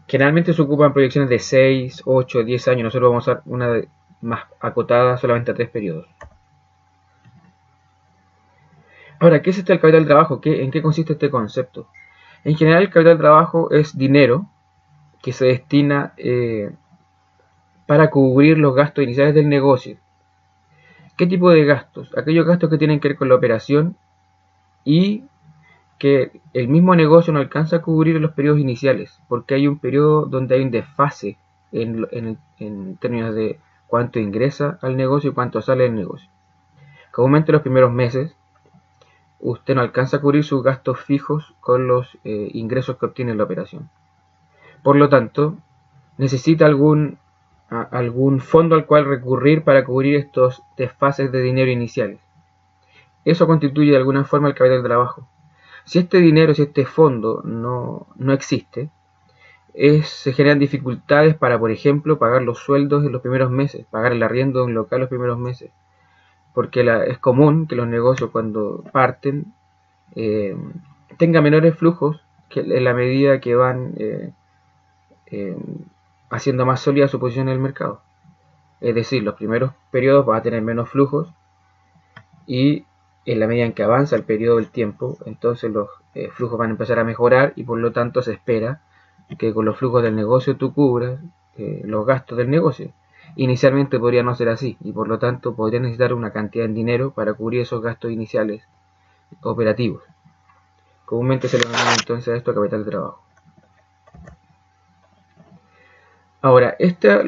Generalmente se ocupan proyecciones de 6, 8, 10 años. Nosotros vamos a usar una más acotada solamente a 3 periodos. Ahora, ¿qué es el capital de trabajo? ¿En qué consiste este concepto? En general, el capital de trabajo es dinero que se destina para cubrir los gastos iniciales del negocio. ¿Qué tipo de gastos? Aquellos gastos que tienen que ver con la operación y que el mismo negocio no alcanza a cubrir en los periodos iniciales, porque hay un periodo donde hay un desfase en términos de cuánto ingresa al negocio y cuánto sale del negocio. Comúnmente los primeros meses usted no alcanza a cubrir sus gastos fijos con los ingresos que obtiene en la operación. Por lo tanto, necesita algún fondo al cual recurrir para cubrir estos desfases de dinero iniciales. Eso constituye de alguna forma el capital de trabajo. Si este dinero, si este fondo no existe, se generan dificultades para, por ejemplo, pagar los sueldos en los primeros meses, pagar el arriendo de un local los primeros meses, porque es común que los negocios cuando parten tengan menores flujos que en la medida que van haciendo más sólida su posición en el mercado. Es decir, los primeros periodos van a tener menos flujos y en la medida en que avanza el periodo del tiempo, entonces los flujos van a empezar a mejorar y por lo tanto se espera que con los flujos del negocio tú cubras los gastos del negocio. Inicialmente podría no ser así y por lo tanto podría necesitar una cantidad de dinero para cubrir esos gastos iniciales operativos. Comúnmente se le denomina entonces a esto capital de trabajo. Ahora,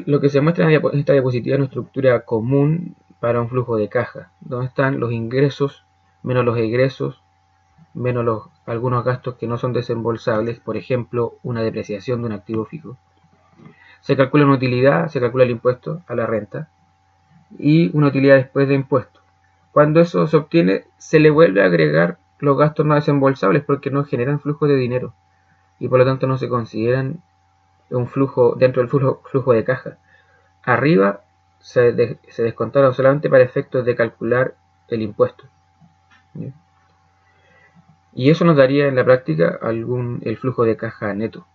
lo que se muestra en esta diapositiva es una estructura común para un flujo de caja, donde están los ingresos menos los egresos, menos algunos gastos que no son desembolsables, por ejemplo, una depreciación de un activo fijo. Se calcula una utilidad, se calcula el impuesto a la renta y una utilidad después de impuesto. Cuando eso se obtiene, se le vuelve a agregar los gastos no desembolsables porque no generan flujo de dinero y por lo tanto no se consideran un flujo dentro del flujo de caja. Arriba se descontaron solamente para efectos de calcular el impuesto. ¿Sí? Y eso nos daría en la práctica el flujo de caja neto.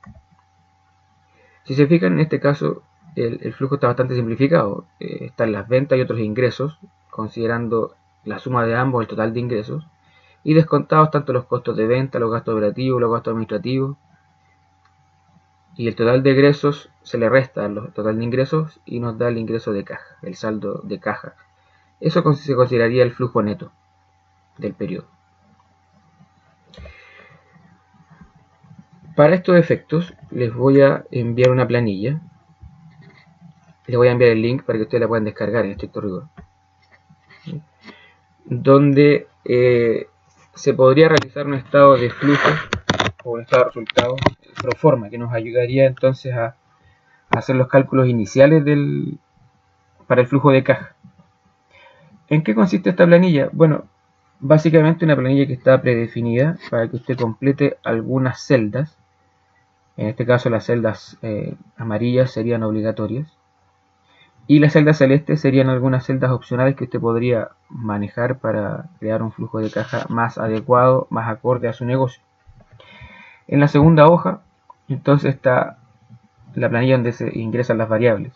Si se fijan, en este caso el flujo está bastante simplificado. Están las ventas y otros ingresos, considerando la suma de ambos, el total de ingresos, y descontados tanto los costos de venta, los gastos operativos, los gastos administrativos, y el total de egresos se le resta al total de ingresos y nos da el ingreso de caja, el saldo de caja. Eso se consideraría el flujo neto del periodo. Para estos efectos les voy a enviar una planilla. Les voy a enviar el link para que ustedes la puedan descargar en estricto rigor. Donde se podría realizar un estado de flujo o un estado de resultados pro forma que nos ayudaría entonces a hacer los cálculos iniciales para el flujo de caja. ¿En qué consiste esta planilla? Bueno, básicamente una planilla que está predefinida para que usted complete algunas celdas. En este caso las celdas amarillas serían obligatorias y las celdas celestes serían algunas celdas opcionales que usted podría manejar para crear un flujo de caja más adecuado, más acorde a su negocio. En la segunda hoja entonces está la planilla donde se ingresan las variables.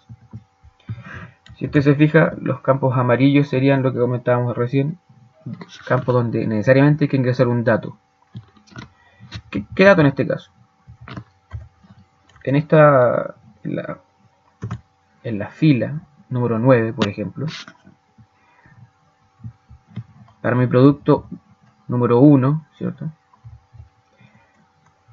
Si usted se fija, los campos amarillos serían lo que comentábamos recién, campos donde necesariamente hay que ingresar un dato. ¿Qué dato en este caso? En la fila número 9, por ejemplo, para mi producto número 1, ¿cierto?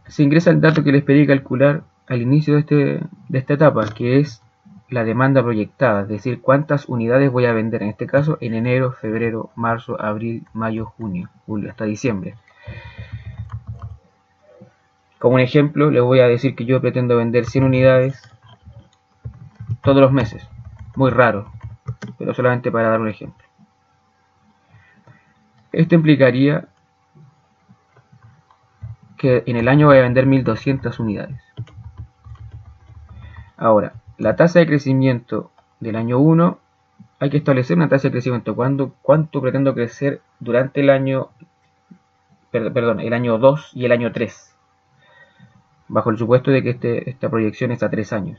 Se ingresa el dato que les pedí calcular al inicio de esta etapa, que es la demanda proyectada, es decir, cuántas unidades voy a vender, en este caso en enero, febrero, marzo, abril, mayo, junio, julio, hasta diciembre. Como un ejemplo, les voy a decir que yo pretendo vender 100 unidades todos los meses. Muy raro, pero solamente para dar un ejemplo. Esto implicaría que en el año voy a vender 1200 unidades. Ahora, la tasa de crecimiento del año 1, hay que establecer una tasa de crecimiento. ¿Cuánto pretendo crecer durante el año, el año 2 y el año 3? bajo el supuesto de que esta proyección está a 3 años.